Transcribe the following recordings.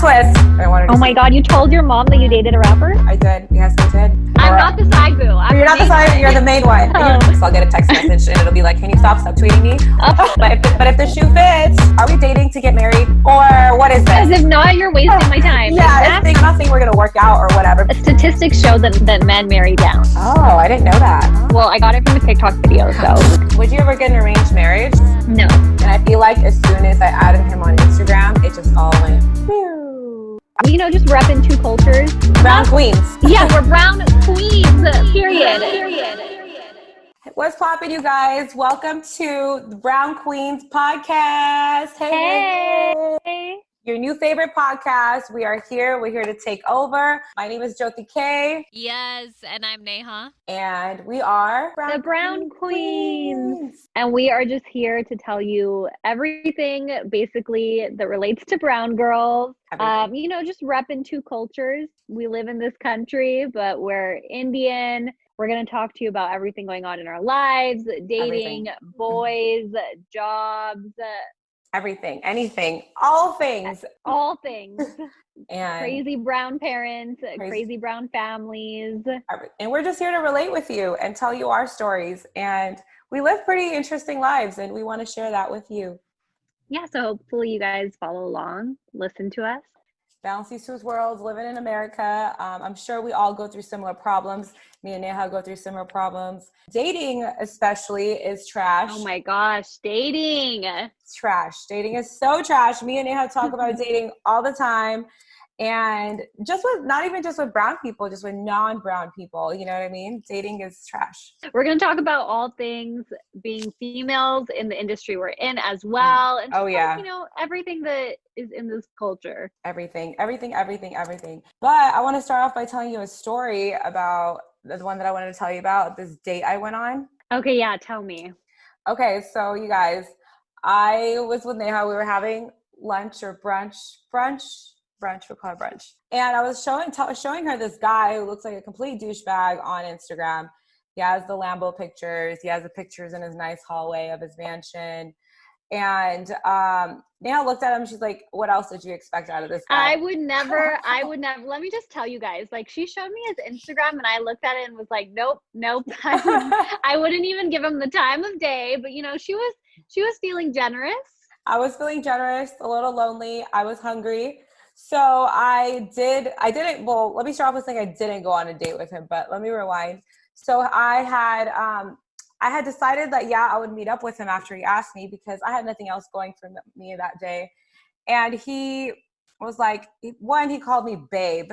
twist. I wanted to Oh my God, you told your mom that you dated a rapper? I did. Yes, I did. I'm not the side boo. You're not the side. You're the main one. Oh. So I'll get a text message and it'll be like, "Can you stop tweeting me?" But if the shoe fits, are we dating to get married or what is this? Because if not, you're wasting my time. Yeah, if nothing, we're gonna work out or whatever. Statistics show that men marry down. Oh, I didn't know that. Well, I got it from a TikTok video. So would you ever get an arranged marriage? No. And I feel like as soon as I added him on Instagram, it just all went. You know, just repping two cultures. Brown queens. Yeah, we're brown queens. Period. What's poppin', you guys? Welcome to the Brown Queens podcast. Hey. Your new favorite podcast. We are here. We're here to take over. My name is Joty K. Yes, and I'm Neha. And we are the Brown Queens. And we are just here to tell you everything basically that relates to brown girls. You know, just repping two cultures. We live in this country, but we're Indian. We're going to talk to you about everything going on in our lives, dating, boys, jobs, everything, anything, all things. And crazy brown parents, crazy brown families. And we're just here to relate with you and tell you our stories. And we live pretty interesting lives and we want to share that with you. Yeah, so hopefully you guys follow along, listen to us. Balance these two worlds, living in America. I'm sure we all go through similar problems. Me and Neha go through similar problems. Dating especially is trash. Oh my gosh, dating. It's trash. Dating is so trash. Me and Neha talk about dating all the time. And just with, not even just with brown people, just with non-brown people, you know what I mean? Dating is trash. We're going to talk about all things being females in the industry we're in as well. And just you know, everything that is in this culture. Everything. But I want to start off by telling you a story about the one that I wanted to tell you about, this date I went on. Okay, yeah, tell me. Okay, so you guys, I was with Neha. We were having lunch or brunch, we'll call it brunch. And I was showing her this guy who looks like a complete douchebag on Instagram. He has the Lambo pictures. He has the pictures in his nice hallway of his mansion. And Neha looked at him. She's like, what else did you expect out of this guy? I would never. Let me just tell you guys, like, she showed me his Instagram and I looked at it and was like, nope. I wouldn't even give him the time of day. But, you know, she was feeling generous. I was feeling generous, a little lonely. I was hungry. So let me start off with saying I didn't go on a date with him, but let me rewind. So I had decided that, I would meet up with him after he asked me because I had nothing else going for me that day. And he was like, he called me babe.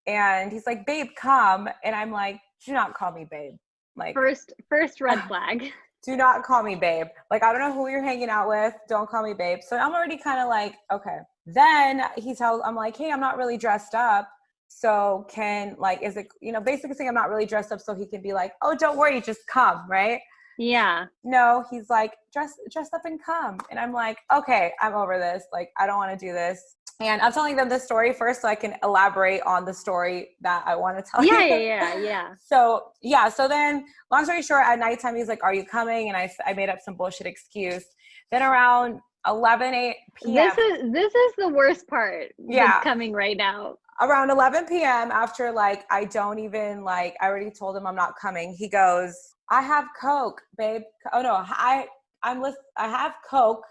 And he's like, babe, come. And I'm like, do not call me babe. Like first red flag. Do not call me babe. Like, I don't know who you're hanging out with. Don't call me babe. So I'm already kind of like, okay. Then I'm like, hey, I'm not really dressed up. So is it, you know, basically saying I'm not really dressed up so he can be like, oh, don't worry, just come, right? Yeah. No, he's like, dress up and come. And I'm like, okay, I'm over this. Like, I don't want to do this. And I'm telling them this story first so I can elaborate on the story that I want to tell you. Yeah. So then, long story short, at nighttime, he's like, are you coming? And I made up some bullshit excuse. Then around 11 p.m. This is the worst part that's coming right now. Around 11 p.m. after I already told him I'm not coming. He goes, I have Coke, babe. Oh no, I have Coke.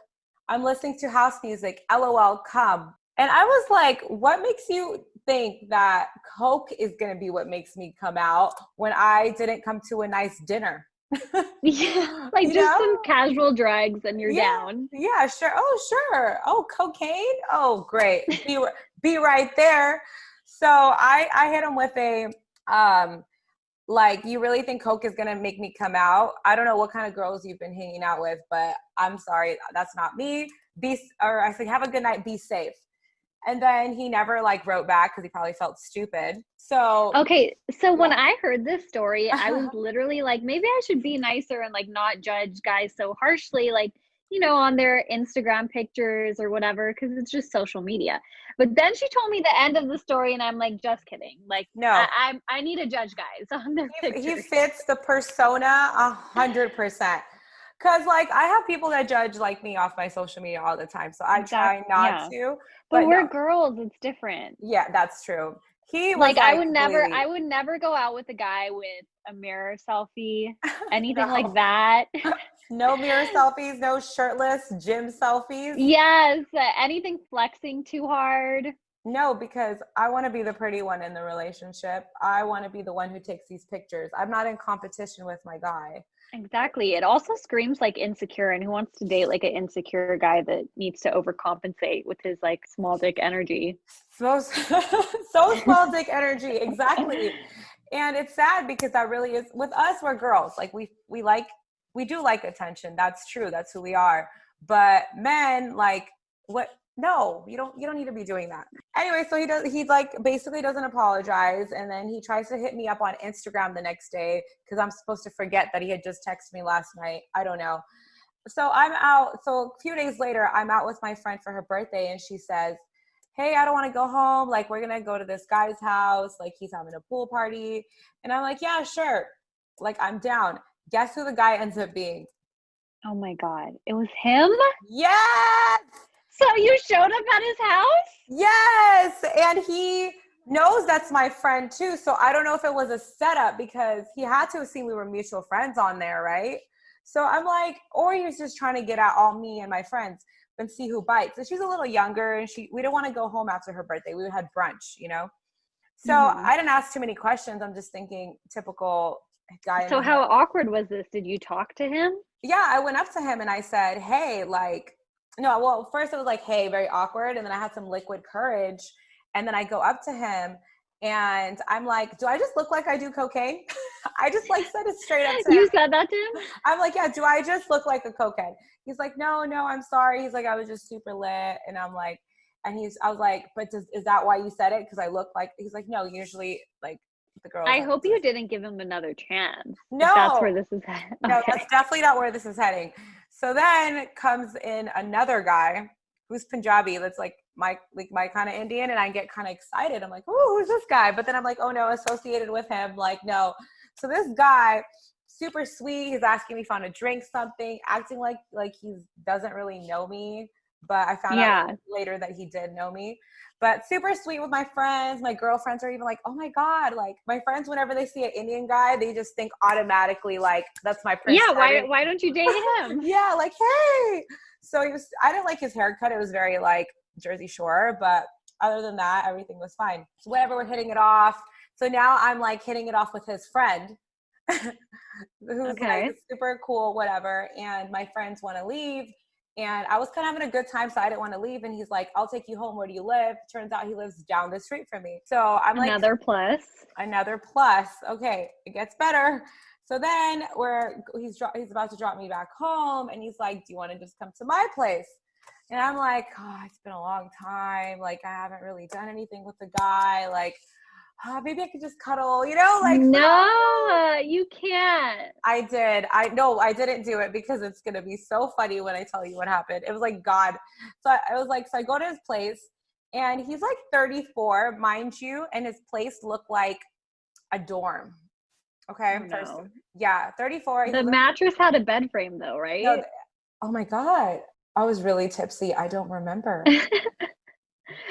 I'm listening to house music. LOL, come. And I was like, what makes you think that Coke is going to be what makes me come out when I didn't come to a nice dinner? Yeah, like just some casual drugs and you're down. Yeah, sure. Oh, sure. Oh, cocaine. Oh, great. Be right there. So I hit him with a, you really think Coke is going to make me come out? I don't know what kind of girls you've been hanging out with, but I'm sorry. That's not me. I said, have a good night. Be safe. And then he never wrote back because he probably felt stupid. So okay, so when I heard this story, I was literally like, maybe I should be nicer and not judge guys so harshly, you know, on their Instagram pictures or whatever, because it's just social media. But then she told me the end of the story, and I'm like, just kidding. No, I need to judge guys on their pictures. He fits the persona 100%. Cause like I have people that judge like me off my social media all the time. So I try not to, But we're no. girls, it's different. Yeah, that's true. He was Like like I would never go out with a guy with a mirror selfie, anything like no. that. No mirror selfies, no shirtless gym selfies. Yes, anything flexing too hard. No, because I want to be the pretty one in the relationship. I want to be the one who takes these pictures. I'm not in competition with my guy. Exactly. It also screams like insecure, and who wants to date like an insecure guy that needs to overcompensate with his like small dick energy? So, so small dick energy. Exactly. And it's sad because that really is, with us, we're girls. Like we do like attention. That's true. That's who we are. But men, like, what? No, you don't need to be doing that. Anyway, so he like basically doesn't apologize. And then he tries to hit me up on Instagram the next day because I'm supposed to forget that he had just texted me last night. I don't know. So I'm out. So a few days later, I'm out with my friend for her birthday, and she says, hey, I don't want to go home. Like, we're going to go to this guy's house. Like, he's having a pool party. And I'm like, yeah, sure. Like, I'm down. Guess who the guy ends up being? Oh my God. It was him? Yes! So you showed up at his house? Yes! And he knows that's my friend too. So I don't know if it was a setup because he had to have seen we were mutual friends on there, right? So I'm like, or he was just trying to get at all me and my friends and see who bites. And she's a little younger, and we didn't want to go home after her birthday. We had brunch, you know? So I didn't ask too many questions. I'm just thinking typical guy. So how awkward was this? Did you talk to him? Yeah, I went up to him and I said, hey, like, no, well, first it was like, hey, very awkward. And then I had some liquid courage. And then I go up to him and I'm like, do I just look like I do cocaine? I just like said it straight up to him. You said that to him? I'm like, yeah, do I just look like a cokehead? He's like, no, I'm sorry. He's like, I was just super lit. And I'm like, I was like, but is that why you said it? Because I look like, he's like, no, usually like the girls. I hope you didn't give him another chance. No. If that's where this is heading. No, that's definitely not where this is heading. So then comes in another guy who's Punjabi. That's like my kind of Indian. And I get kind of excited. I'm like, oh, who's this guy? But then I'm like, oh no, associated with him. Like, no. So this guy, super sweet. He's asking me if I want to drink something, acting like he doesn't really know me. But I found out later that he did know me. But super sweet with my friends. My girlfriends are even like, oh my God. Like my friends, whenever they see an Indian guy, they just think automatically like, that's my prince. Yeah, why don't you date him? Yeah, like, hey. So I didn't like his haircut. It was very like Jersey Shore. But other than that, everything was fine. So whatever, we're hitting it off. So now I'm like hitting it off with his friend. Who's like super cool, whatever. And my friends want to leave. And I was kind of having a good time, so I didn't want to leave. And he's like, I'll take you home. Where do you live? Turns out he lives down the street from me. So I'm like, another plus. Okay, it gets better. So then he's about to drop me back home. And he's like, do you want to just come to my place? And I'm like, oh, it's been a long time. Like, I haven't really done anything with the guy. Like, maybe I could just cuddle, you know, like. No, you can't. I did. I didn't do it because it's going to be so funny when I tell you what happened. It was like God. So I go to his place and he's like 34, mind you. And his place looked like a dorm. Okay. Oh, no. Yeah. 34. The mattress had a bed frame though, right? No, oh my God. I was really tipsy. I don't remember.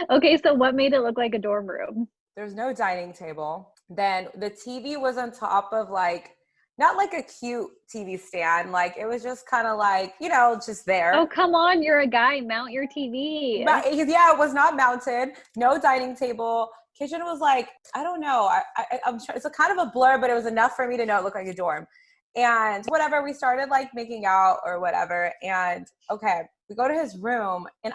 Okay. So what made it look like a dorm room? There's no dining table. Then the TV was on top of like, not like a cute TV stand. Like it was just kind of like, you know, just there. Oh, come on. You're a guy. Mount your TV. Yeah, it was not mounted. No dining table. Kitchen was like, I don't know. I'm sure it's a kind of a blur, but it was enough for me to know it looked like a dorm. And whatever, we started like making out or whatever. And okay, we go to his room and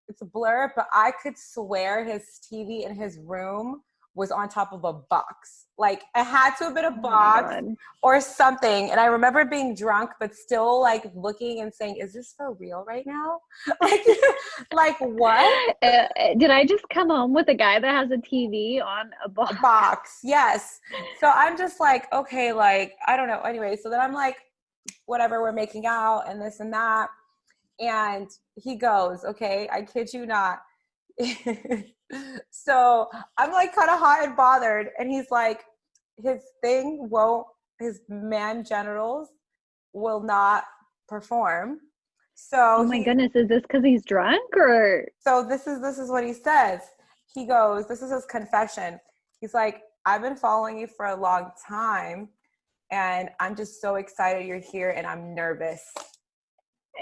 it's a blur, but I could swear his TV in his room was on top of a box. Like it had to have been a box or something. And I remember being drunk, but still like looking and saying, is this for real right now? like what? Did I just come home with a guy that has a TV on a box? A box, yes. So I'm just like, okay, like, I don't know. Anyway, so then I'm like, whatever, we're making out and this and that. And he goes, okay, I kid you not. So I'm like kind of hot and bothered. And he's like, his man genitals will not perform. So oh my goodness, is this because he's drunk or? so this is what he says. He goes, this is his confession. He's like, I've been following you for a long time and I'm just so excited you're here and I'm nervous.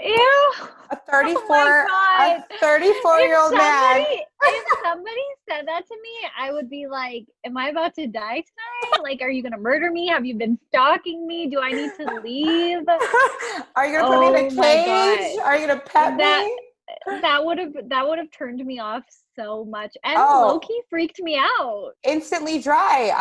Ew. A 34 Oh my God. a 34-year-old man. If somebody said that to me, I would be like, am I about to die tonight? Like, are you gonna murder me? Have you been stalking me? Do I need to leave? Are you gonna put me in a cage? Are you gonna pet me? That would have turned me off so much, and low-key freaked me out. Instantly dry.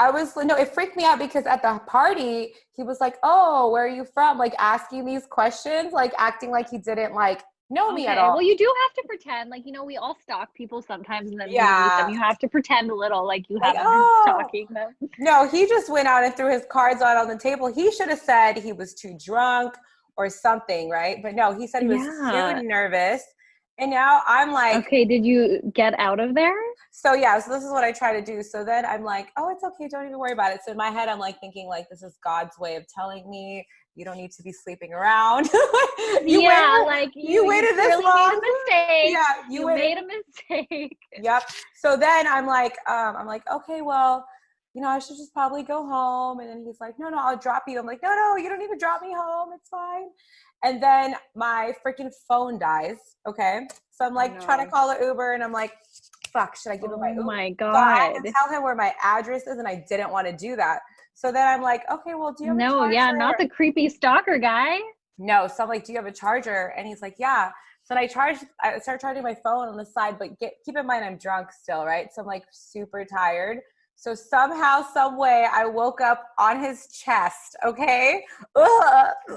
It freaked me out because at the party he was like, oh, where are you from, like asking these questions, like acting like he didn't like know me at all. Well, you do have to pretend, like, you know, we all stalk people sometimes, and then when you meet them, you have to pretend a little like you haven't been stalking them. No, he just went out and threw his cards out on the table. He should have said he was too drunk or something, right? But no, he said he was too nervous. And now I'm like, okay, did you get out of there? So this is what I try to do. So then I'm like, oh, it's okay. Don't even worry about it. So in my head, I'm like thinking like, this is God's way of telling me you don't need to be sleeping around. you waited this really long. Made a mistake. Yeah, you made a mistake. Yep. So then I'm like, okay, well, you know, I should just probably go home. And then he's like, no, I'll drop you. I'm like, no, you don't need to drop me home. It's fine. And then my freaking phone dies. Okay. So I'm like trying to call an Uber and I'm like, fuck, should I give him my Uber? Oh my God. So I had to tell him where my address is and I didn't want to do that. So then I'm like, okay, well, do you have a charger? Not the creepy stalker guy. No. So I'm like, do you have a charger? And he's like, yeah. So then I started charging my phone on the side, but keep in mind I'm drunk still, right? So I'm like super tired. So somehow, some way, I woke up on his chest. Okay, and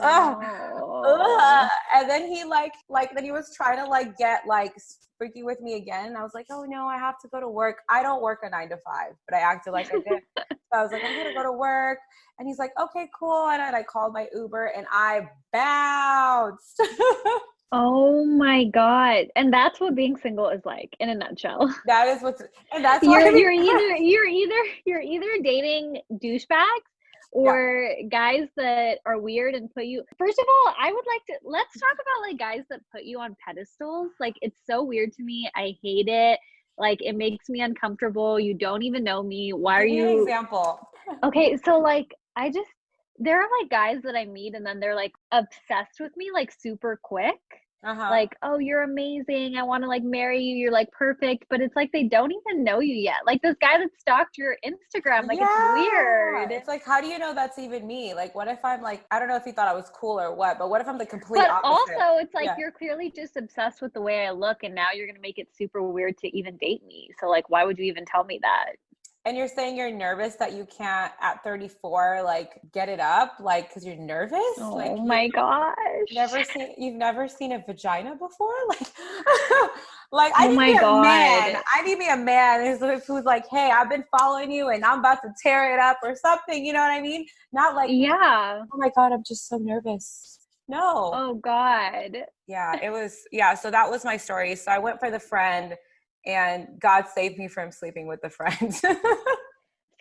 then he then he was trying to like get like freaky with me again. And I was like, oh no, I have to go to work. I don't work a 9 to 5, but I acted like I did. So I was like, I'm gonna go to work. And he's like, okay, cool. And then I called my Uber and I bounced. Oh my God. And that's what being single is like in a nutshell. That is you're either dating douchebags or guys that are weird and put you, first of all, let's talk about like guys that put you on pedestals. Like, it's so weird to me. I hate it. Like, it makes me uncomfortable. You don't even know me. Why are you? Give me an example. Okay. So like, there are like guys that I meet and then they're like obsessed with me like super quick. Like, oh, you're amazing. I want to like marry you. You're like perfect. But it's like they don't even know you yet. Like this guy that stalked your Instagram. Like, it's weird. It's like, how do you know that's even me? Like, what if I'm like, I don't know if he thought I was cool or what, but what if I'm the complete opposite? But also, it's like you're clearly just obsessed with the way I look, and now you're going to make it super weird to even date me. So like, why would you even tell me that? And you're saying you're nervous that you can't at 34 like get it up, like because you're nervous. Oh like, my gosh! You've never seen a vagina before, like I need to be a man. I need to be a man who's like, hey, I've been following you and I'm about to tear it up or something. You know what I mean? Not like, oh my God, I'm just so nervous. No. Oh God. Yeah, it was. Yeah, so that was my story. So I went for the friend. And God saved me from sleeping with the friend. So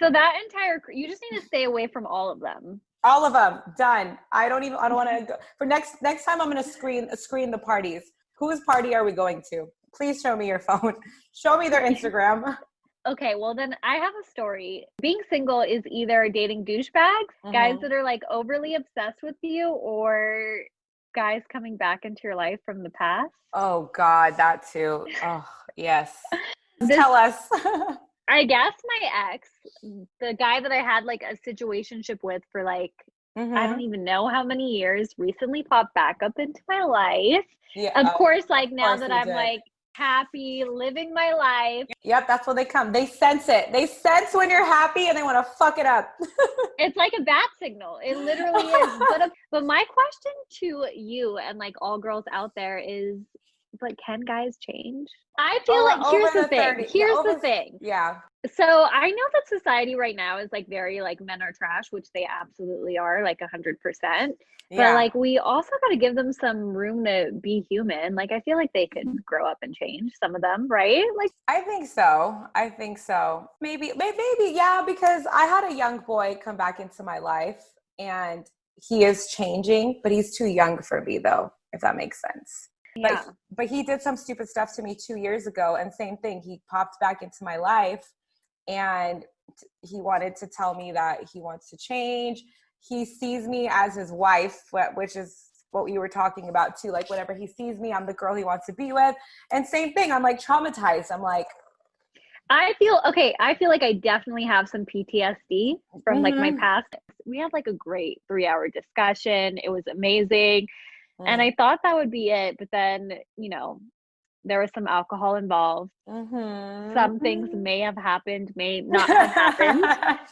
that you just need to stay away from all of them. All of them, done. I don't want to go. For next time, I'm going to screen the parties. Whose party are we going to? Please show me your phone. Show me their Instagram. Okay, well then I have a story. Being single is either dating douchebags, guys that are like overly obsessed with you, or guys coming back into your life from the past. Oh God, that too. Oh yes. Tell us. I guess my ex, the guy that I had like a situationship with for like, I don't even know how many years, recently popped back up into my life. Yeah. Of course, like now that I'm like happy, living my life. Yep, that's when they come. They sense it. They sense when you're happy and they want to fuck it up. It's like a bat signal. It literally is. But my question to you and like all girls out there is, but can guys change? I feel like here's the thing. Yeah. So I know that society right now is like very like men are trash, which they absolutely are, like 100%. But like we also got to give them some room to be human. Like I feel like they could grow up and change, some of them, right? Like I think so. Maybe, yeah, because I had a young boy come back into my life and he is changing, but he's too young for me though, if that makes sense. Yeah. But he did some stupid stuff to me 2 years ago, and same thing. He popped back into my life, and he wanted to tell me that he wants to change. He sees me as his wife, which is what you were talking about too. Like whenever he sees me, I'm the girl he wants to be with. And same thing, I'm like traumatized. I'm like, I feel like I definitely have some PTSD from like my past. We had like a great 3-hour discussion. It was amazing. And I thought that would be it. But then, you know, there was some alcohol involved. Some things may have happened, may not have happened.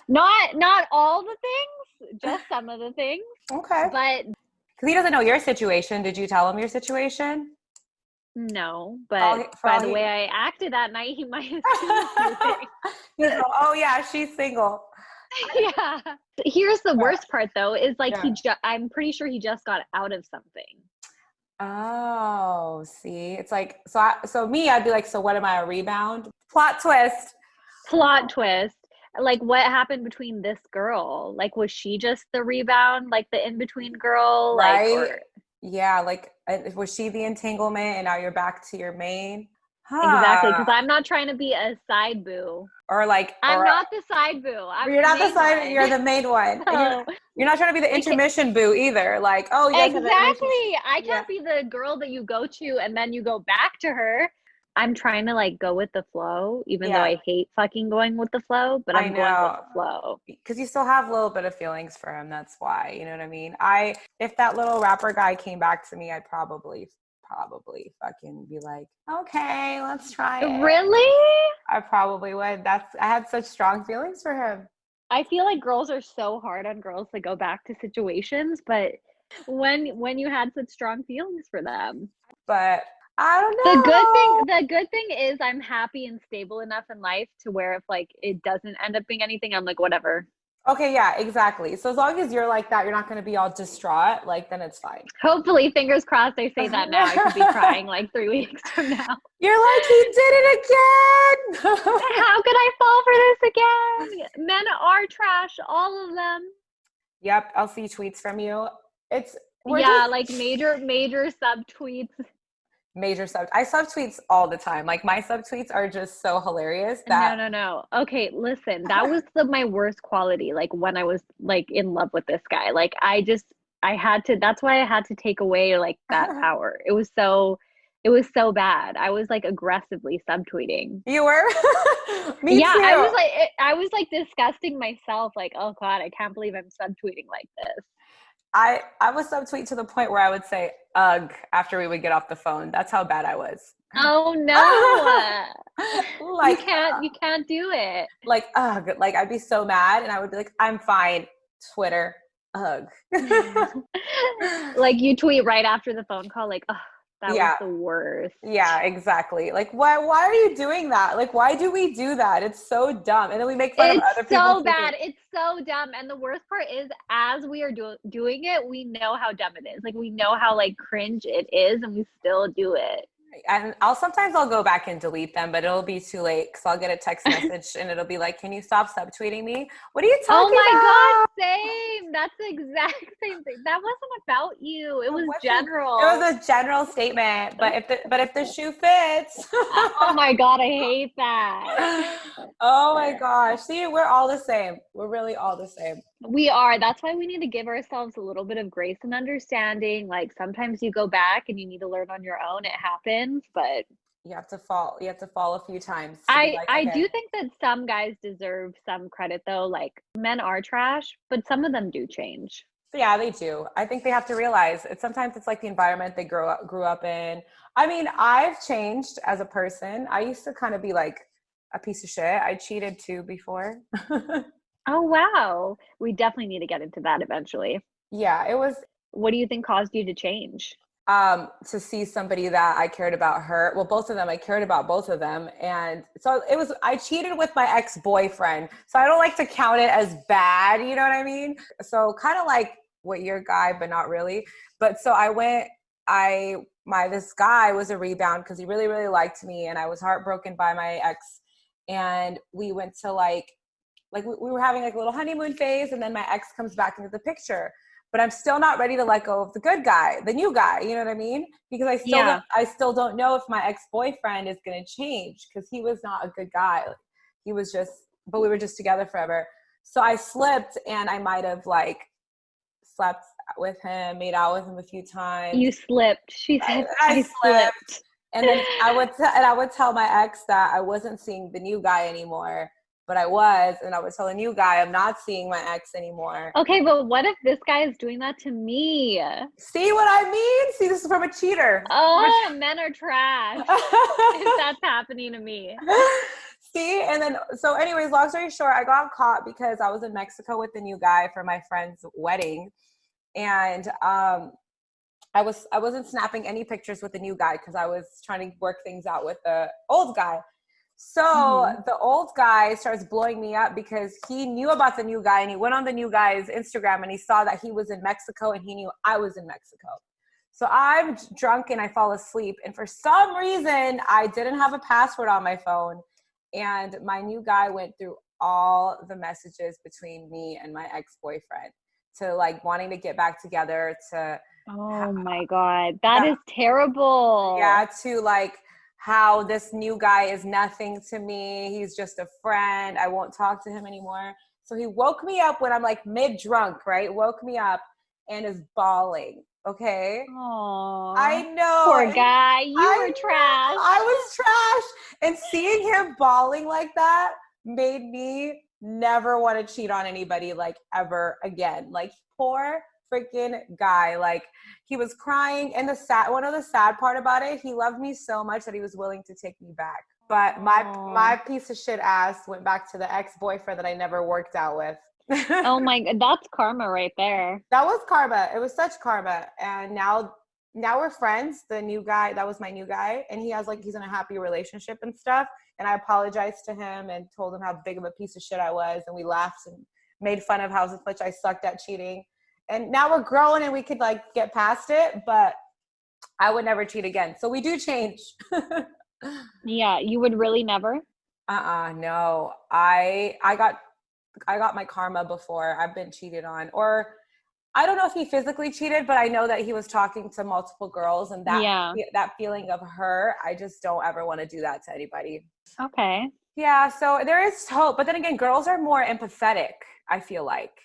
Not all the things, just some of the things. Okay. But because he doesn't know your situation. Did you tell him your situation? no, but by the way I acted that night, he might have seen everything. He's like, oh yeah, she's single. Yeah. Here's the worst part though, is like I'm pretty sure he just got out of something. Oh, see, it's like, so me, I'd be like, so what am I, a rebound? Plot twist. Like what happened between this girl? Like, was she just the rebound, like the in-between girl? Right. Yeah. Like, was she the entanglement and now you're back to your main? Exactly. Because I'm not trying to be a side boo. Or like, I'm not the side boo. You're not the side, you're the main one. So, you're not trying to be the intermission boo either. Like, oh, you guys exactly. I can't be the girl that you go to and then you go back to her. I'm trying to like go with the flow, even though I hate fucking going with the flow, but I'm going with the flow. Because you still have a little bit of feelings for him. That's why, you know what I mean? If that little rapper guy came back to me, I'd probably fucking be like, okay, let's try it. Really? I probably would. I had such strong feelings for him. I feel like girls are so hard on girls to go back to situations, but when you had such strong feelings for them. But I don't know. The good thing is I'm happy and stable enough in life to where if like it doesn't end up being anything, I'm like, whatever. Okay, yeah, exactly. So as long as you're like that, you're not going to be all distraught, like then it's fine. Hopefully, fingers crossed, I say that now. I could be crying like 3 weeks from now. You're like, he did it again. How could I fall for this again? Men are trash, all of them. Yep, I'll see tweets from you. Like major subtweets. Major sub. I subtweets all the time. Like my subtweets are just so hilarious that No. Okay, listen, that was my worst quality. Like when I was like in love with this guy, like that's why I had to take away like that power. It was so bad. I was like aggressively subtweeting. You were? Me too. I was like disgusting myself. Like, oh God, I can't believe I'm subtweeting like this. I was subtweet to the point where I would say ugh after we would get off the phone. That's how bad I was. Oh no. Like you can't do it. Like ugh. Like I'd be so mad and I would be like, I'm fine. Twitter. Ugh. Like you tweet right after the phone call, like, ugh. That was the worst. Yeah, exactly. Like, why are you doing that? Like, why do we do that? It's so dumb. And then we make fun of other people. It's so bad. It's so dumb. And the worst part is as we are doing it, we know how dumb it is. Like, we know how, like, cringe it is, and we still do it. And sometimes I'll go back and delete them, but it'll be too late because I'll get a text message and it'll be like, can you stop subtweeting me? What are you talking about? Oh my God, same. That's the exact same thing. That wasn't about you. It was general. It was a general statement, but if the shoe fits. Oh my God, I hate that. Oh my gosh. See, we're all the same. We're really all the same. We are. That's why we need to give ourselves a little bit of grace and understanding. Like sometimes you go back and you need to learn on your own. It happens, but you have to fall a few times. I do think that some guys deserve some credit though. Like men are trash, but some of them do change. Yeah, they do. I think they have to realize sometimes it's like the environment they grew up in. I mean, I've changed as a person. I used to kind of be like a piece of shit. I cheated too before. Oh, wow. We definitely need to get into that eventually. Yeah, it was. What do you think caused you to change? To see somebody that I cared about her. Well, both of them, I cared about both of them. And so I cheated with my ex-boyfriend. So I don't like to count it as bad. You know what I mean? So kind of like what your guy, but not really. But so this guy was a rebound because he really, really liked me. And I was heartbroken by my ex. And we went to like we were having like a little honeymoon phase, and then my ex comes back into the picture. but I'm still not ready to let go of the good guy, the new guy. You know what I mean? Because I still don't know if my ex-boyfriend is going to change, because he was not a good guy. He was just, but we were just together forever. So I slipped, and I might have like slept with him, made out with him a few times. You slipped. She said, I slipped. And then I would tell my ex that I wasn't seeing the new guy anymore, but I was. And I would tell the new guy I'm not seeing my ex anymore. Okay, but what if this guy is doing that to me? See what I mean? See, this is from a cheater. Oh, men are trash. If that's happening to me. See, and then, so anyways, long story short, I got caught because I was in Mexico with the new guy for my friend's wedding. And I wasn't snapping any pictures with the new guy because I was trying to work things out with the old guy. So the old guy starts blowing me up because he knew about the new guy, and he went on the new guy's Instagram and he saw that he was in Mexico and he knew I was in Mexico. So I'm drunk and I fall asleep. And for some reason, I didn't have a password on my phone. And my new guy went through all the messages between me and my ex-boyfriend to like wanting to get back together, to oh my God, that is terrible. Yeah, to like how this new guy is nothing to me. He's just a friend. I won't talk to him anymore. So he woke me up when I'm like mid-drunk, right? Woke me up and is bawling. Okay. Aww. I know. Poor guy. You were trash. I was trash. And seeing him bawling like that made me never want to cheat on anybody like ever again. Like, poor freaking guy. Like, he was crying. And one of the sad part about it, he loved me so much that he was willing to take me back. But my piece of shit ass went back to the ex-boyfriend that I never worked out with. Oh my God, that's karma right there. That was karma. It was such karma. And now we're friends. The new guy, that was my new guy, and he's in a happy relationship and stuff. And I apologized to him and told him how big of a piece of shit I was, and we laughed and made fun of how much I sucked at cheating. And now we're grown and we could like get past it, but I would never cheat again. So we do change. Yeah, you would really never? No. I got my karma before. I've been cheated on. Or I don't know if he physically cheated, but I know that he was talking to multiple girls, and that feeling of her, I just don't ever want to do that to anybody. Okay. Yeah, so there is hope. But then again, girls are more empathetic, I feel like.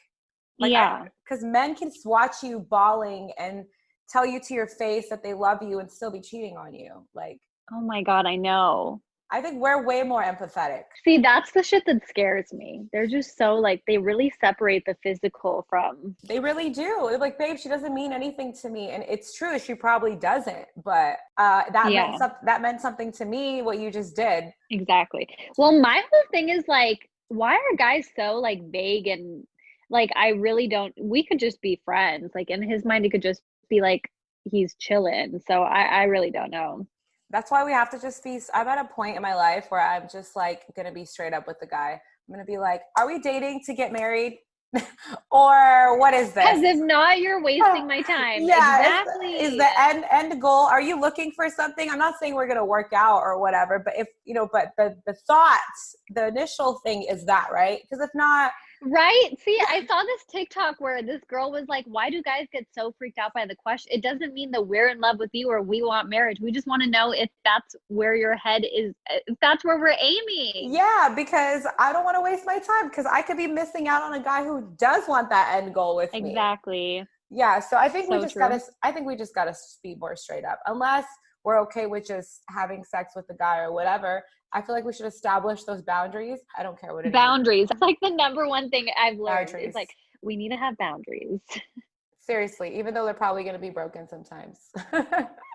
Yeah. Because men can watch you bawling and tell you to your face that they love you and still be cheating on you. Like, oh my God, I know. I think we're way more empathetic. See, that's the shit that scares me. They're just so like, they really separate the physical from. They really do. They're like, babe, she doesn't mean anything to me. And it's true, she probably doesn't. But that meant something to me, what you just did. Exactly. Well, my whole thing is like, why are guys so like vague and like, I really don't, we could just be friends. Like in his mind, it could just be like, he's chilling. So I really don't know. That's why we have to just be, I'm at a point in my life where I'm just like going to be straight up with the guy. I'm going to be like, are we dating to get married? Or what is this? Because if not, you're wasting my time. Yeah, exactly. Is the end goal, are you looking for something? I'm not saying we're going to work out or whatever, but if, but the thoughts, the initial thing is that, right? Because if not. Right. See, I saw this TikTok where this girl was like, why do guys get so freaked out by the question? It doesn't mean that we're in love with you or we want marriage. We just want to know if that's where your head is, if that's where we're aiming. Yeah, because I don't want to waste my time, because I could be missing out on a guy who does want that end goal with me. Exactly. Yeah. So I think we just gotta be more straight up. Unless we're okay with just having sex with the guy or whatever, I feel like we should establish those boundaries. I don't care what it is. Boundaries. That's like the number one thing I've learned. Boundaries. It's like, we need to have boundaries. Seriously, even though they're probably going to be broken sometimes.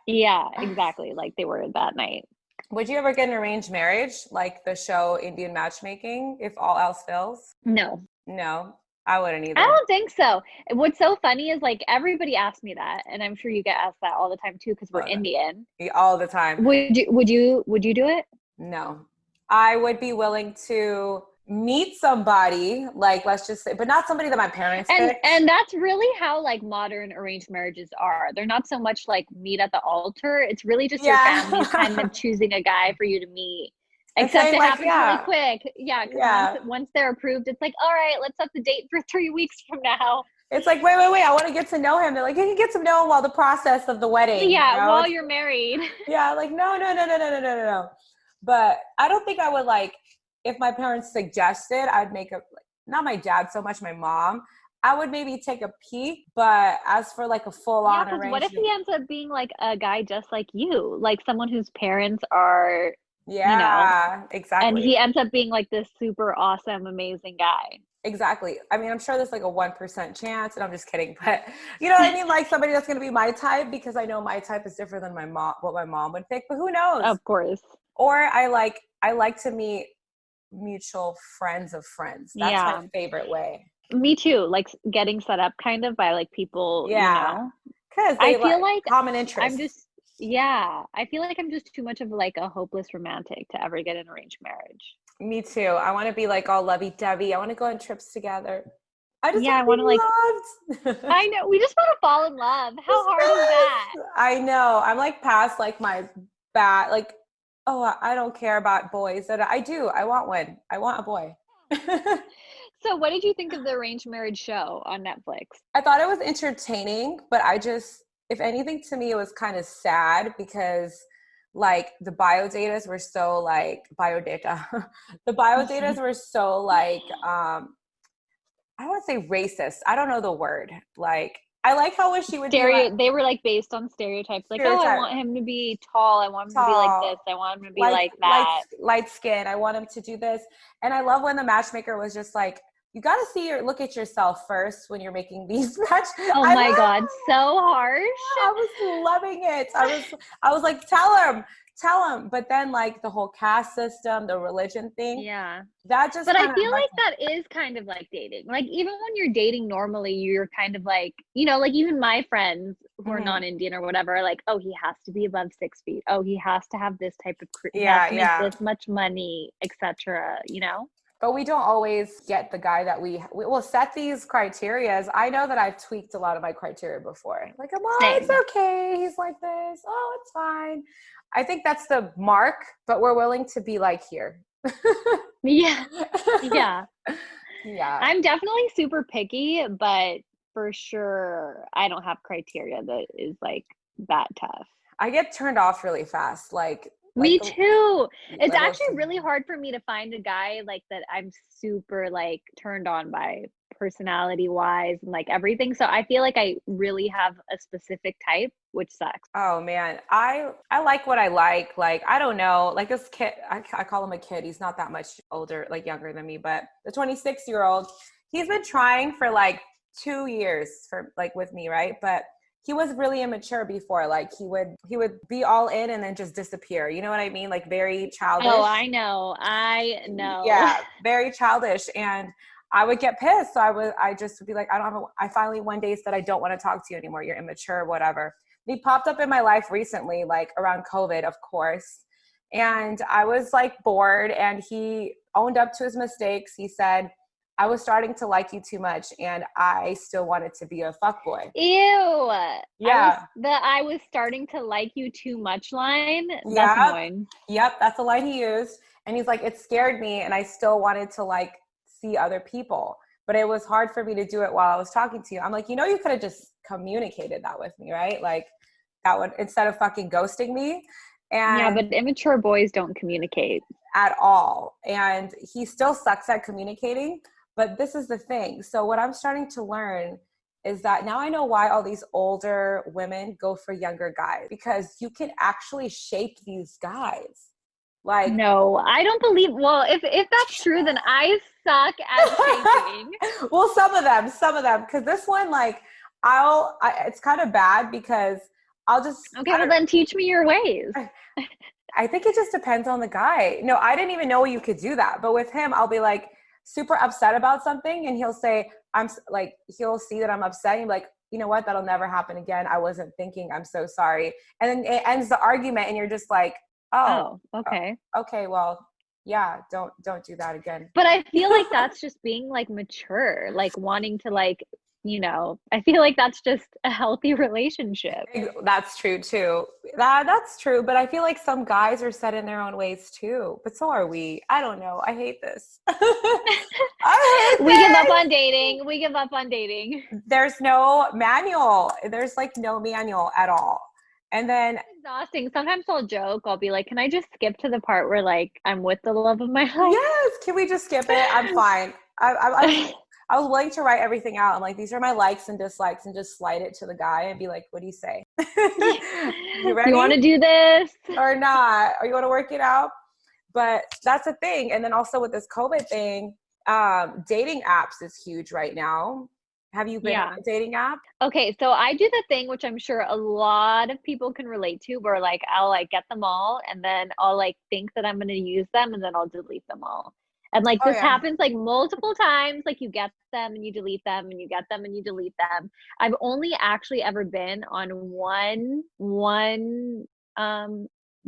Yeah, exactly. Like they were that night. Would you ever get an arranged marriage, like the show Indian Matchmaking, if all else fails? No. No, I wouldn't either. I don't think so. What's so funny is like everybody asks me that, and I'm sure you get asked that all the time too, because we're Indian. All the time. Would you do it? No. I would be willing to meet somebody, like, let's just say, but not somebody that my parents picked. And that's really how like modern arranged marriages are. They're not so much like meet at the altar. It's really just your family kind of choosing a guy for you to meet. Except it happens really quick. Yeah. Once they're approved, it's like, all right, let's set the date for 3 weeks from now. It's like, wait, I want to get to know him. They're like, you can get to know him while the process of the wedding. Yeah, you know? while you're married. Yeah, like, no. But I don't think I would like, if my parents suggested, I'd make not my dad so much, my mom. I would maybe take a peek, but as for like a full-on Because what if arrangement. he ends up being like a guy just like you, like someone whose parents are, Yeah, and exactly. he ends up being like this super awesome, amazing guy. Exactly. I mean, I'm sure there's like a 1% chance, and I'm just kidding, but you know what I mean? Like somebody that's going to be my type, because I know my type is different than what my mom would pick, but who knows? Of course. Or I like to meet mutual friends of friends. That's my favorite way. Me too. Like getting set up kind of by like people, Yeah. Because I they feel like common interests. I feel like I'm just too much of like a hopeless romantic to ever get an arranged marriage. Me too. I want to be like all lovey-dovey. I want to go on trips together. I just I want want to like, to be loved. I know. We just want to fall in love. How hard is that? I know. I'm like past like my bad, like, oh, I don't care about boys. That I do. I want one. I want a boy. So what did you think of the arranged marriage show on Netflix? I thought it was entertaining, but if anything, to me, it was kind of sad because like the biodatas were so like the biodatas were so like, I don't want to say racist. I don't know the word. Like, I like how she would be like, they were like based on stereotypes. Like, oh, I want him to be tall. I want him to be like this. I want him to be like that. Light skin. I want him to do this. And I love when the matchmaker was just like, you got to look at yourself first when you're making these match. Oh my God. So harsh. I was loving it. I was like, tell him. But then like the whole caste system, the religion thing. Yeah. That just, but I feel like that is kind of like dating. Like even when you're dating normally, you're kind of like, like even my friends who are non-Indian or whatever are like, oh, he has to be above 6 feet. Oh, he has to have this type of, he has to make this much money, etc. But we don't always get the guy that we will set these criterias. I know that I've tweaked a lot of my criteria before. Like, it's okay. He's like this. Oh, it's fine. I think that's the mark, but we're willing to be like here. Yeah. Yeah. I'm definitely super picky, but for sure I don't have criteria that is like that tough. I get turned off really fast. Me too. It's actually really hard for me to find a guy like that I'm super like turned on by personality wise and like everything. So I feel like I really have a specific type, which sucks. Oh man. I like what I like. Like, I don't know, like this kid, I call him a kid. He's not that much older, like younger than me, but the 26-year-old, he's been trying for like 2 years for like with me. Right. But he was really immature before. Like he would be all in and then just disappear. You know what I mean? Like very childish. Oh, I know. Yeah, very childish. And I would get pissed. So I just would be like, I finally one day said, I don't want to talk to you anymore. You're immature, whatever. And he popped up in my life recently, like around COVID, of course. And I was like bored, and he owned up to his mistakes. He said, I was starting to like you too much, and I still wanted to be a fuckboy. Ew. Yeah. I was starting to like you too much line. That's annoying. Yep. That's the line he used. And he's like, it scared me, and I still wanted to like see other people, but it was hard for me to do it while I was talking to you. I'm like, you could have just communicated that with me, right? Like that would, instead of fucking ghosting me. And yeah, but immature boys don't communicate at all. And he still sucks at communicating. But this is the thing. So what I'm starting to learn is that now I know why all these older women go for younger guys, because you can actually shape these guys. Like, no, I don't believe. Well, if that's true, then I suck at shaping. Well, some of them, because this one, like, it's kind of bad because I'll just. Okay, well then teach me your ways. I think it just depends on the guy. No, I didn't even know you could do that. But with him, I'll be like super upset about something, and he'll say, he'll see that I'm upset, and be like, you know what, that'll never happen again. I wasn't thinking, I'm so sorry. And then it ends the argument, and you're just like, oh okay. Okay, well, yeah, don't do that again. But I feel like that's just being like mature, like wanting to like you know, I feel like that's just a healthy relationship. That's true too. That's true, but I feel like some guys are set in their own ways too. But so are we. I don't know. I hate this. I hate We give up this. on dating. We give up on dating. There's no manual. There's like no manual at all. And then It's exhausting. Sometimes I'll joke. I'll be like, "Can I just skip to the part where like I'm with the love of my life?" yes, can we just skip it? I'm fine. I was willing to write everything out. I'm like, these are my likes and dislikes, and just slide it to the guy and be like, what do you say? You ready? You want to do this or not? Or you want to work it out? But that's the thing. And then also with this COVID thing, dating apps is huge right now. Have you been on a dating app? Okay, so I do the thing which I'm sure a lot of people can relate to, where like I'll like get them all and then I'll like think that I'm gonna use them and then I'll delete them all. And like this happens like multiple times, like you get them and you delete them and you get them and you delete them. I've only actually ever been on one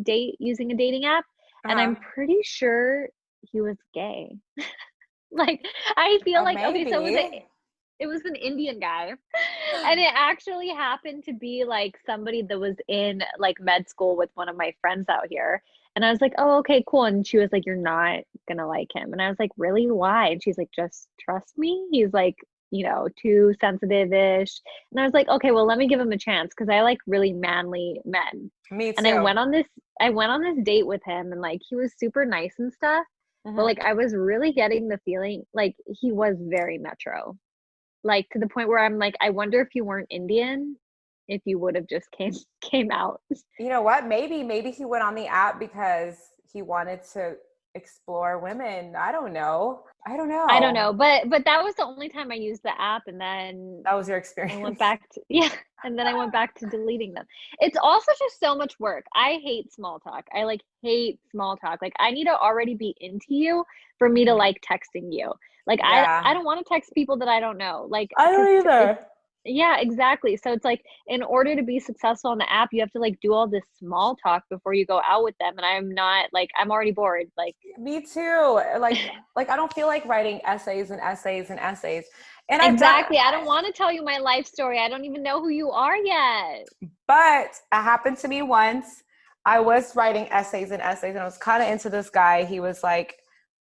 date using a dating app, and I'm pretty sure he was gay. Like I feel like maybe. okay, so it was an Indian guy. And it actually happened to be like somebody that was in like med school with one of my friends out here. And I was like, oh, okay, cool. And she was like, you're not gonna like him. And I was like, really? Why? And she's like, just trust me. He's like, you know, too sensitive-ish. And I was like, okay, well, let me give him a chance because I like really manly men. Me too. And I went on this date with him and like he was super nice and stuff. But like I was really getting the feeling like he was very metro. Like to the point where I'm like, I wonder if you weren't Indian, if you would have just came out. You know what? Maybe he went on the app because he wanted to explore women. I don't know. I don't know. But that was the only time I used the app, and then that was your experience. I went back to and then I went back to deleting them. It's also just so much work. I hate small talk. I like hate small talk. Like I need to already be into you for me to like texting you. Like I don't want to text people that I don't know. Like I don't either. Yeah, exactly. So it's like in order to be successful on the app, you have to like do all this small talk before you go out with them. And I'm not like I'm already bored. Like me too. Like I don't feel like writing essays and essays and essays. And exactly. I don't want to tell you my life story. I don't even know who you are yet. But it happened to me once. I was writing essays and essays, and I was kind of into this guy. He was like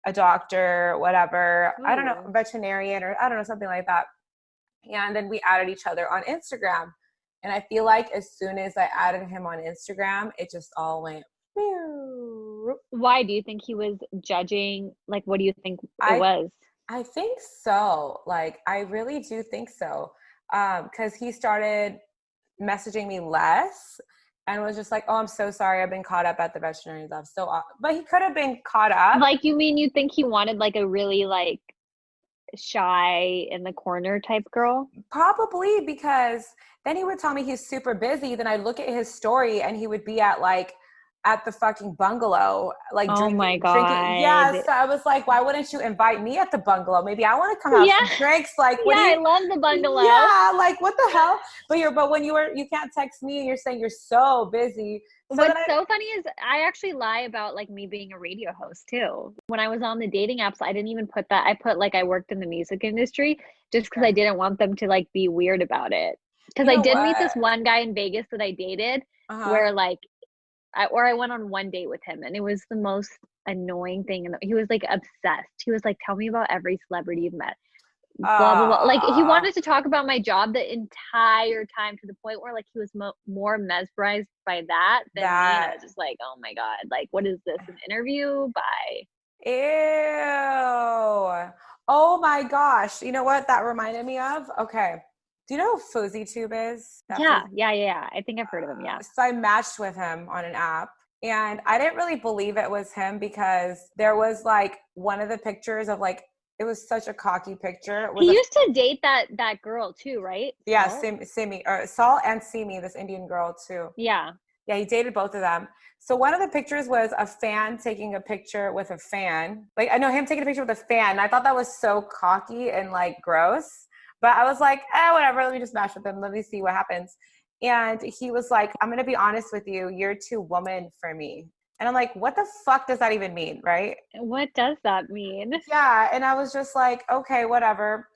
a doctor, whatever. Ooh. I don't know, veterinarian or I don't know, something like that. Yeah, and then we added each other on Instagram. And I feel like as soon as I added him on Instagram, it just all went. Why do you think he was judging? Like, what do you think it was? I think so. Like, I really do think so. Because he started messaging me less and was just like, oh, I'm so sorry. I've been caught up at the veterinary lab. But he could have been caught up. Like, you mean you think he wanted like a really like shy in the corner type girl? Probably, because then he would tell me he's super busy. Then I'd look at his story and he would be at the fucking bungalow, like drinking. My God. Drinking. Yeah, so I was like, why wouldn't you invite me at the bungalow? Maybe I want to come have some drinks. Like, I love the bungalow. Yeah, like what the hell? But when you can't text me and you're saying you're so busy. So what's so funny is I actually lie about like me being a radio host too. When I was on the dating apps, I didn't even put that. I put like I worked in the music industry just because I didn't want them to like be weird about it. Because I did meet this one guy in Vegas that I dated where like I went on one date with him and it was the most annoying thing. And he was like obsessed. He was like, tell me about every celebrity you've met. Blah, blah, blah. Like he wanted to talk about my job the entire time to the point where like he was more mesmerized by that than me. And I was just like, oh my God, like what is this, an interview? Bye. Ew. Oh my gosh. You know what that reminded me of? Okay. Do you know who FuzzyTube is? Yeah. I think I've heard of him, yeah. So I matched with him on an app and I didn't really believe it was him because there was like one of the pictures of like, it was such a cocky picture. He used to date that girl too, right? Yeah, Saul and Simi, this Indian girl too. Yeah. Yeah, he dated both of them. So one of the pictures was a fan taking a picture with a fan. Like I know him taking a picture with a fan. And I thought that was so cocky and like gross. But I was like, whatever, let me just match with him. Let me see what happens. And he was like, I'm going to be honest with you. You're too woman for me. And I'm like, what the fuck does that even mean? Right? What does that mean? Yeah. And I was just like, okay, whatever.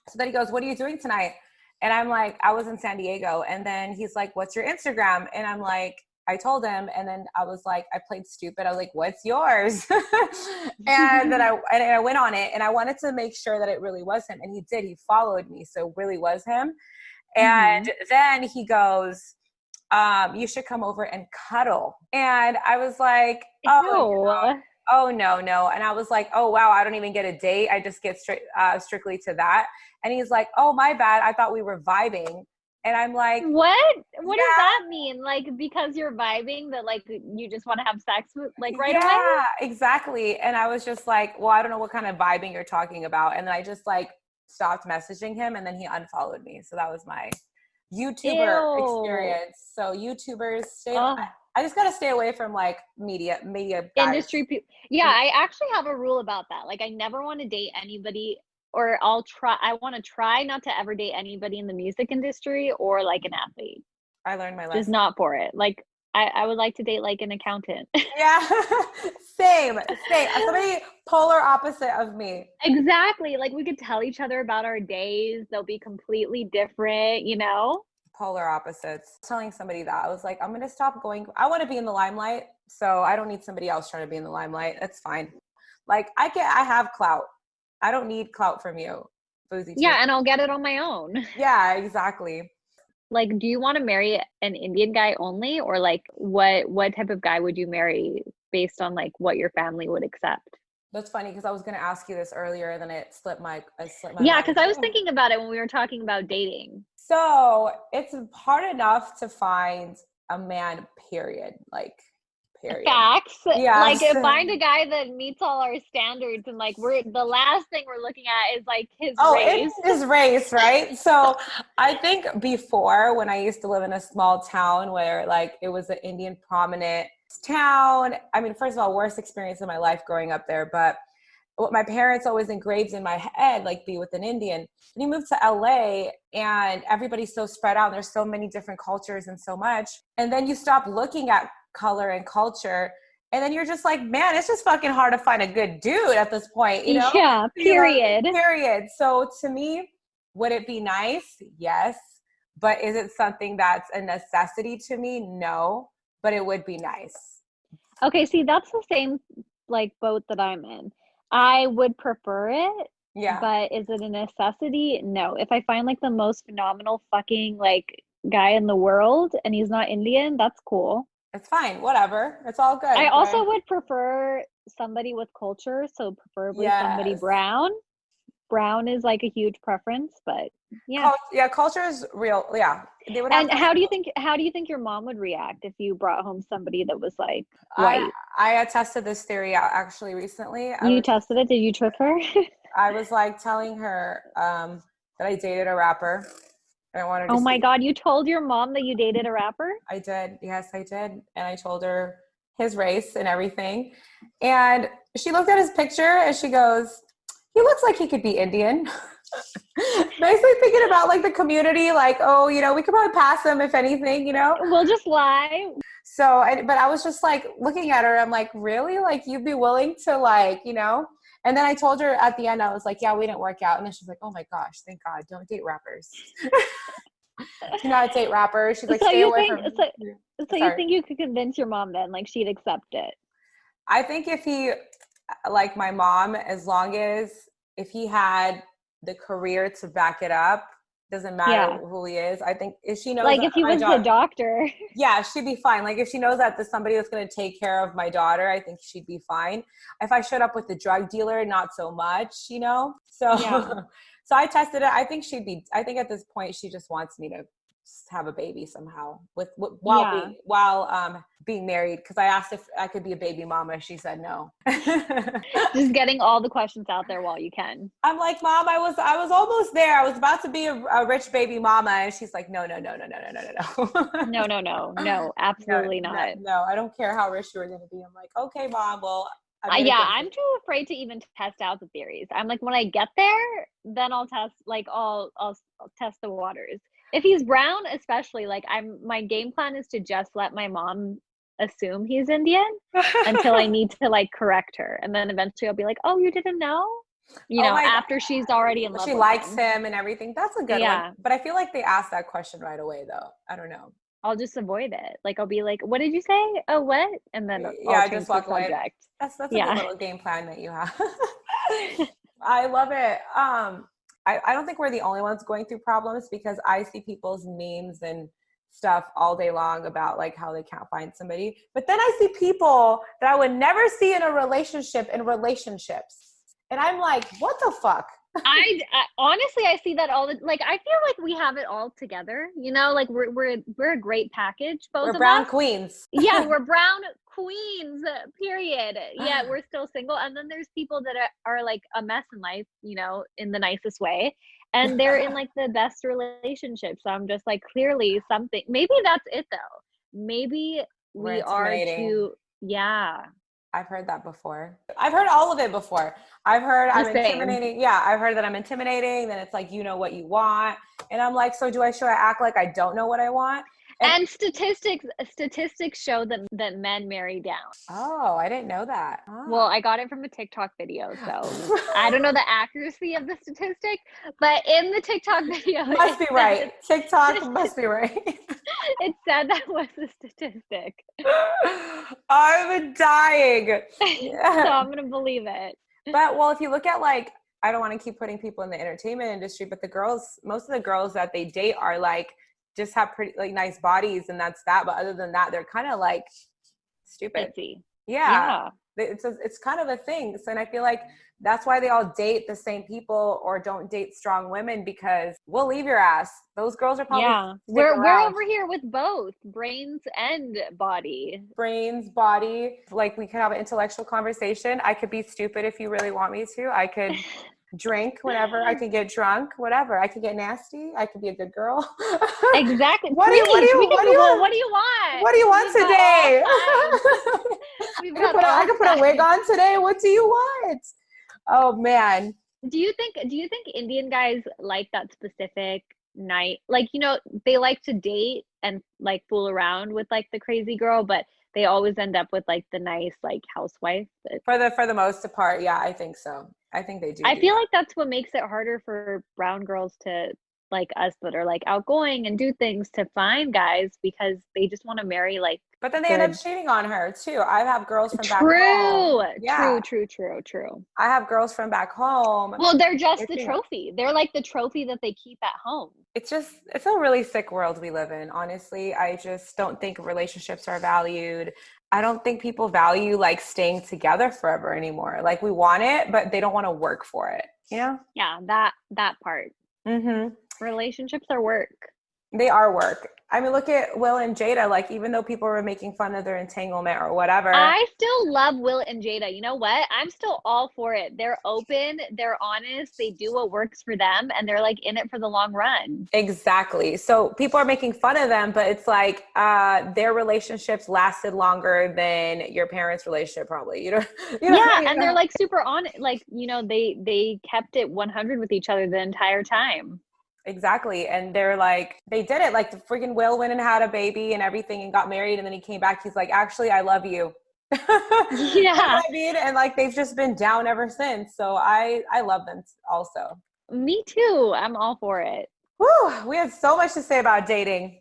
So then he goes, what are you doing tonight? And I'm like, I was in San Diego. And then he's like, what's your Instagram? And I'm like, I told him. And then I was like, I played stupid. I was like, what's yours? And then I went on it, and I wanted to make sure that it really was him. And he did. He followed me. So it really was him. And then he goes, you should come over and cuddle. And I was like, oh, no. And I was like, oh, wow, I don't even get a date. I just get strictly to that. And he's like, oh, my bad. I thought we were vibing. And I'm like, what does that mean? Like, because you're vibing that like you just want to have sex with right away? Yeah, exactly. And I was just like, well, I don't know what kind of vibing you're talking about. And then I just like stopped messaging him, and then he unfollowed me. So that was my YouTuber experience. So YouTubers, I just gotta stay away from like media guys. Industry people. Yeah, I actually have a rule about that. Like, I never want to date anybody, or I want to try not to ever date anybody in the music industry or like an athlete. I learned my lesson. Just not for it. Like, I would like to date like an accountant. Yeah, same. Somebody polar opposite of me. Exactly. Like, we could tell each other about our days. They'll be completely different, you know? Polar opposites. Telling somebody that, I was like, I'm going to stop going. I want to be in the limelight, so I don't need somebody else trying to be in the limelight. That's fine. Like, I have clout. I don't need clout from you. Boozy too. Yeah, and I'll get it on my own. Yeah, exactly. Like, do you want to marry an Indian guy only, or like what type of guy would you marry based on like what your family would accept? That's funny, because I was going to ask you this earlier, and then it slipped my Yeah, because I was thinking about it when we were talking about dating. So it's hard enough to find a man, period. Like, period. Facts. Yeah. Like, find a guy that meets all our standards, and like the last thing we're looking at is like his race. It's his race, right? So I think before, when I used to live in a small town where like it was an Indian prominent town. I mean, first of all, worst experience of my life growing up there, but what my parents always engraved in my head, like, be with an Indian. And you move to LA and everybody's so spread out, and there's so many different cultures and so much. And then you stop looking at color and culture, and then you're just like, man, it's just fucking hard to find a good dude at this point, you know? Yeah, period. Period. So to me, would it be nice? Yes. But is it something that's a necessity to me? No. But it would be nice. Okay, see, that's the same like boat that I'm in. I would prefer it. Yeah. But is it a necessity? No. If I find like the most phenomenal fucking like guy in the world and he's not Indian, that's cool. It's fine. Whatever. It's all good. I also would prefer somebody with culture, so preferably somebody brown. Brown is like a huge preference, but yeah. Culture is real. Yeah. And how do you think your mom would react if you brought home somebody that was like white? I tested this theory out actually recently. You tested it? Did you trick her? I was like telling her that I dated a rapper. And I wanted to my God, you told your mom that you dated a rapper? I did. Yes, I did. And I told her his race and everything. And she looked at his picture and she goes, he looks like he could be Indian. Basically thinking about like the community, like, oh, you know, we could probably pass him if anything, you know? We'll just lie. So, but I was just like looking at her. I'm like, really? Like, you'd be willing to like, you know? And then I told her at the end, I was like, yeah, we didn't work out. And then she's like, oh my gosh, thank God, don't date rappers. Do not date rappers. She's like, stay away from. So you think you could convince your mom then, like she'd accept it? I think if he, like my mom, as long as if he had the career to back it up, doesn't matter who he is. I think if she knows, like if he was the doctor, yeah, she'd be fine. Like if she knows that there's somebody that's going to take care of my daughter, I think she'd be fine. If I showed up with the drug dealer, not so much, you know? So, so I tested it. I think I think at this point, she just wants me to have a baby somehow while being married. Cause I asked if I could be a baby mama. She said no. Just getting all the questions out there while you can. I'm like, Mom, I was almost there. I was about to be a rich baby mama. And she's like, no. No, absolutely not. No, I don't care how rich you're going to be. I'm like, okay, Mom, well, I'm too afraid to even test out the theories. I'm like, when I get there, then I'll test, like, I'll test the waters. If he's brown, especially, like, my game plan is to just let my mom assume he's Indian until I need to like correct her, and then eventually I'll be like, oh, you didn't know? Oh my God. after she's already in love She with likes him. him and everything. That's a good Yeah. one. But I feel like they asked that question right away though. I don't know. I'll just avoid it. Like, I'll be like, what did you say? Oh, what? And then I'll Yeah, change just the walk away. subject. That's a good Yeah. little game plan that you have. I love it. I don't think we're the only ones going through problems because I see people's memes and stuff all day long about like how they can't find somebody. But then I see people that I would never see in a relationship in relationships. And I'm like, what the fuck? I honestly, I see that all the, like, I feel like we have it all together, like we're a great package, both We're of brown us. queens. Yeah, we're brown queens, period. Yeah, we're still single. And then there's people that are like a mess in life, in the nicest way. And they're in like the best relationship. So I'm just like, clearly something, maybe that's it though. Maybe we are too, yeah. I've heard that before. I've heard all of it before. I've heard I'm intimidating. Yeah, I've heard that I'm intimidating. Then it's like, you know what you want. And I'm like, so should I act like I don't know what I want? And statistics show that men marry down. Oh, I didn't know that. Oh. Well, I got it from a TikTok video, so I don't know the accuracy of the statistic, but in the TikTok video, must be right. TikTok must be right. It said that was the statistic. I'm dying. So I'm gonna believe it. But well, if you look at like, I don't want to keep putting people in the entertainment industry, but most of the girls that they date are like, just have pretty like nice bodies and that's that. But other than that, they're kind of like stupid. Yeah. It's kind of a thing. So, and I feel like that's why they all date the same people or don't date strong women because we'll leave your ass. Those girls are probably we're over here with both brains and body. Brains, body. Like we could have an intellectual conversation. I could be stupid if you really want me to. I could drink whenever. I could get drunk, whatever. I could get nasty. I could be a good girl. Exactly. What do you want? What do you want? What do you want today? I could put a wig on today. What do you want? Oh man. Do you think Indian guys like that specific night? Like, they like to date and like fool around with like the crazy girl, but they always end up with like the nice like housewife. For the most part, yeah, I think so. I think they do. I feel like that's what makes it harder for brown girls to like us that are like outgoing and do things to find guys because they just want to marry like. But then they end up cheating on her too. I have girls from back home. True. I have girls from back home. Well, they're just the trophy. They're like the trophy that they keep at home. It's a really sick world we live in. Honestly, I just don't think relationships are valued. I don't think people value like staying together forever anymore. Like we want it, but they don't want to work for it. Yeah, that part. Mm-hmm. Relationships are work. They are work. I mean, look at Will and Jada. Like, even though people were making fun of their entanglement or whatever. I still love Will and Jada. You know what? I'm still all for it. They're open. They're honest. They do what works for them. And they're like in it for the long run. Exactly. So people are making fun of them, but it's like their relationships lasted longer than your parents' relationship probably. And they're like super honest. Like, they kept it 100 with each other the entire time. Exactly. And they're like, they did it. Like the freaking Will went and had a baby and everything and got married. And then he came back. He's like, actually, I love you. Yeah. You know what I mean? And like, they've just been down ever since. So I love them also. Me too. I'm all for it. Whew, we have so much to say about dating.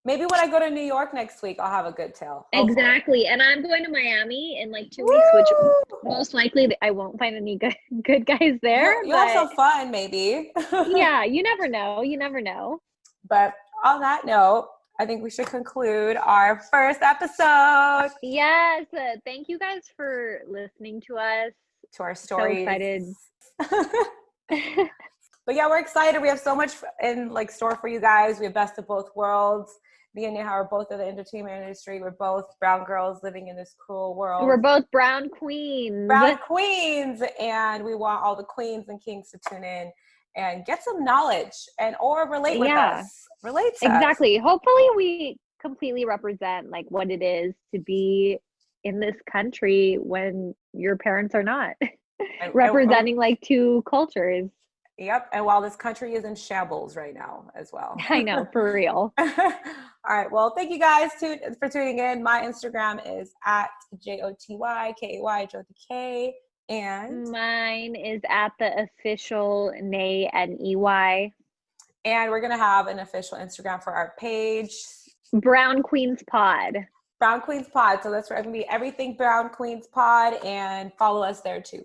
Maybe when I go to New York next week, I'll have a good tale. Exactly. And I'm going to Miami in like 2 weeks, which most likely I won't find any good guys there. You'll have some fun, maybe. Yeah, you never know. But on that note, I think we should conclude our first episode. Yes. Thank you guys for listening to us. To our stories. So excited. But yeah, we're excited. We have so much in like store for you guys. We have best of both worlds. Me and Neha are both in the entertainment industry. We're both brown girls living in this cruel world. We're both brown queens. And we want all the queens and kings to tune in and get some knowledge or relate with us. Relate to exactly. us. Hopefully we completely represent like what it is to be in this country when your parents are not. Representing like two cultures. Yep. And while this country is in shambles right now as well. I know, for real. All right. Well, thank you guys for tuning in. My Instagram is at JOTYKAY, Joty K. And mine is at the official Nay and EY. And we're going to have an official Instagram for our page. Brown Queens Pod. Brown Queens Pod. So that's where it can be everything Brown Queens Pod, and follow us there too.